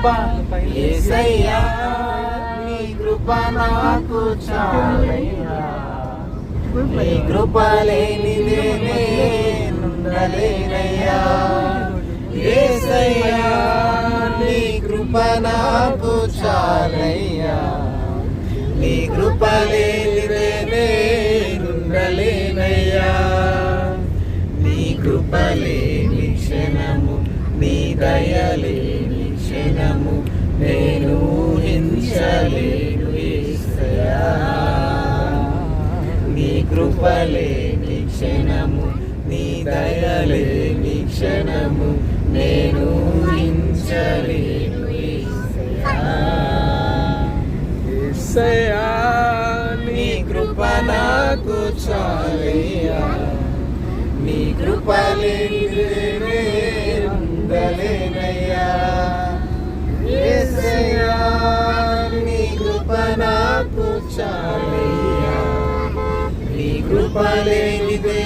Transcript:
కృప యేసయ్యా నీ కృప నాకు చాలయ్యా నీ కృప లేనిదే నేనుండలేనయ్యా యేసయ్యా నీ కృప నాకు చాలయ్యా నీ కృప లేనిదే నేనుండలేనయ్యా నీ కృప లేని క్షణము నీ దయ లేని క్షణము నేను ఊహించలేను యేసయ్యా నీ కృప లేని క్షణము నీ దయ లేని క్షణము నేను ఊహించలేను యేసయ్యా నీ కృప నాకు చాలయ్యా నీ కృప లేనిదే ఉండలేనయ్యా యేసయ్యా నీ కృప నాకు చాలయ్యా నీ కృప లేనిదే